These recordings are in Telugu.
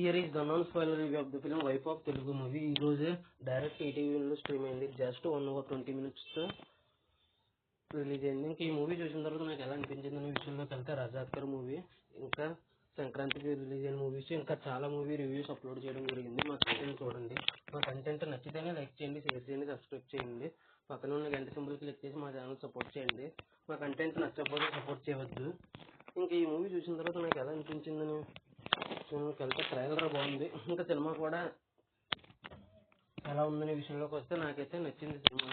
Here is the non-spoiler review of the film Wife of Telugu movie. ఈ రోజే డైరెక్ట్ ఈటీవీలో స్ట్రీమ్ అయింది. జస్ట్ 1 hour 20 minutes రిలీజ్ అయింది. ఇంకా ఈ మూవీ చూసిన తర్వాత నాకు ఎలా అనిపించింది అనే విషయంలోకి వెళ్తే రజాకర్ మూవీ ఇంకా సంక్రాంతికి రిలీజ్ అయిన మూవీస్ ఇంకా చాలా మూవీ రివ్యూస్ అప్లోడ్ చేయడం జరిగింది. మా కంటెంట్ చూడండి. మా కంటెంట్ నచ్చితేనే లైక్ చేయండి, షేర్ చేయండి, సబ్స్క్రైబ్ చేయండి. పక్కన ఉన్న గంట సింబల్ క్లిక్ చేసి మా ఛానల్ సపోర్ట్ చేయండి. మా కంటెంట్ నచ్చకపోతే సపోర్ట్ చేయవద్దు. ఇంకా ఈ మూవీ చూసిన తర్వాత నాకు ఎలా అనిపించిందని వెళ్తే ట్రైలర్ బాగుంది. ఇంకా సినిమా కూడా ఎలా ఉందనే విషయంలోకి వస్తే నాకైతే నచ్చింది సినిమా.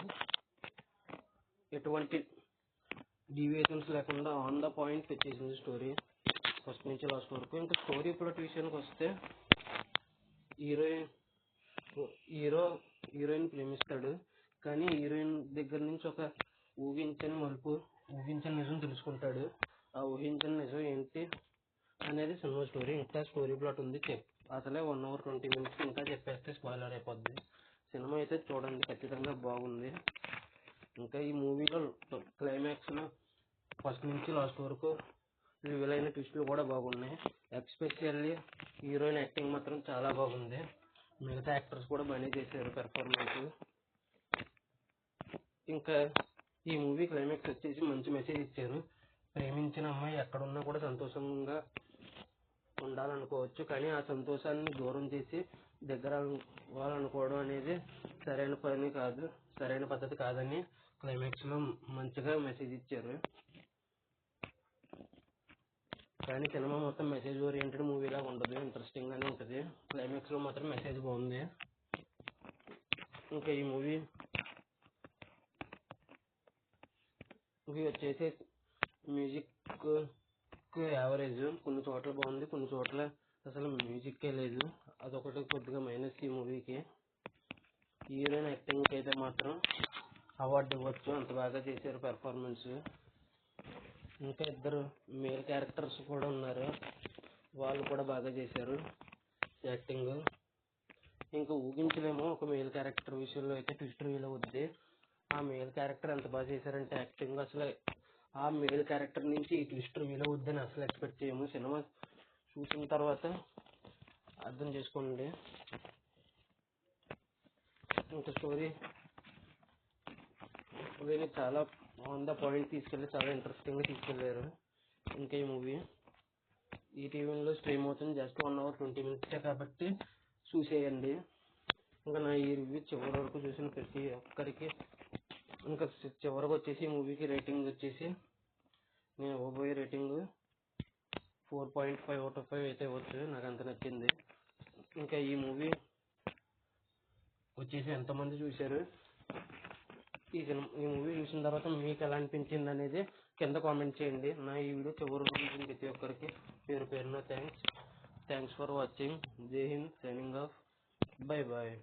ఎటువంటి డీవియేషన్స్ లేకుండా ఆన్ ద పాయింట్ వచ్చేసింది స్టోరీ ఫస్ట్ నుంచి లాస్ట్ వరకు. ఇంకా స్టోరీ ప్లాట్ విషయానికి వస్తే హీరోయిన్ ప్రేమిస్తాడు, కానీ హీరోయిన్ దగ్గర నుంచి ఒక ఊహించని నిజం తెలుసుకుంటాడు. ఆ ఊహించని నిజం ఏంటి అనేది సినిమా స్టోరీ. ఇంకా స్టోరీ ప్లాట్ ఉంది, అసలే 1 hour 20 minutes ఇంకా చెప్పేస్తే స్పాయిలర్ అయిపోద్ది. సినిమా అయితే చూడండి, ఖచ్చితంగా బాగుంది. ఇంకా ఈ మూవీలో క్లైమాక్స్లో ఫస్ట్ నుంచి లాస్ట్ వరకు రివీల్ అయిన ట్విస్టులు కూడా బాగున్నాయి. ఎస్పెషల్లీ హీరోయిన్ యాక్టింగ్ మాత్రం చాలా బాగుంది. మిగతా యాక్టర్స్ కూడా బాగానే చేశారు పెర్ఫార్మెన్స్. ఇంకా ఈ మూవీ క్లైమాక్స్ వచ్చేసి మంచి మెసేజ్ ఇచ్చారు. ప్రేమించిన అమ్మాయి ఎక్కడున్నా కూడా సంతోషంగా ఉండాలనుకోవచ్చు, కానీ ఆ సంతోషాన్ని దూరం చేసి దగ్గర అవ్వాలనుకోవడం అనేది సరైన పద్ధతి కాదని క్లైమాక్స్లో మంచిగా మెసేజ్ ఇచ్చారు. కానీ సినిమా మొత్తం మెసేజ్ ఓరియంటెడ్ మూవీలా ఉండదు, ఇంట్రెస్టింగ్గానే ఉంటుంది. క్లైమాక్స్లో మాత్రం మెసేజ్ బాగుంది. ఇంకా ఈ మూవీ వచ్చేసి మ్యూజిక్ యావరేజ్, కొన్ని చోట్ల బాగుంది, కొన్ని చోట్ల అసలు మ్యూజిక్కే లేదు. అదొకటి కొద్దిగా మైనస్ ఈ మూవీకి. హీరోయిన్ యాక్టింగ్కి అయితే మాత్రం అవార్డు ఇవ్వచ్చు, అంత బాగా చేశారు పెర్ఫార్మెన్స్. ఇంకా 2 మేల్ క్యారెక్టర్స్ కూడా ఉన్నారు, వాళ్ళు కూడా బాగా చేశారు యాక్టింగ్. ఇంకా ఊహించలేము ఒక మేల్ క్యారెక్టర్ విషయంలో అయితే ట్విస్ట్ రివీల్ అవుద్ది. ఆ మేల్ క్యారెక్టర్ ఎంత బాగా చేశారంటే యాక్టింగ్, అసలు ఆ మేల్ క్యారెక్టర్ నుంచి ఈ ట్విస్ట్ రివీల్ అవుద్దని అసలు ఎక్స్పెక్ట్ చేయము. సినిమా చూసిన తర్వాత అర్థం చేసుకోండి. ఇంకా స్టోరీ చాలా ఆన్ ద పాయింట్ తీసుకెళ్ళి చాలా ఇంట్రెస్టింగ్గా తీసుకెళ్ళారు. ఇంకా ఈ మూవీ ఈటీవీలో స్ట్రీమ్ అవుతుంది. జస్ట్ 1 hour 20 minutes కాబట్టి చూసేయండి. ఇంకా నా ఈ రివ్యూ చివరి వరకు చూసిన ప్రతి ఒక్కరికి ఇంకా చివరికి వచ్చేసి ఈ మూవీకి రేటింగ్ వచ్చేసి నేను ఇవ్వబోయే రేటింగ్ 4.5 out of 5 అయితే ఇవ్వచ్చు. నాకు అంత నచ్చింది. ఇంకా ఈ మూవీ వచ్చేసి ఎంతమంది చూశారు, ఈ మూవీ చూసిన తర్వాత మీకు ఎలా అనిపించింది అనేది కింద కామెంట్ చేయండి. నా ఈ వీడియో చివరి చూసిన ప్రతి ఒక్కరికి పేరున thanks for watching. Jai Hind, signing off, bye bye.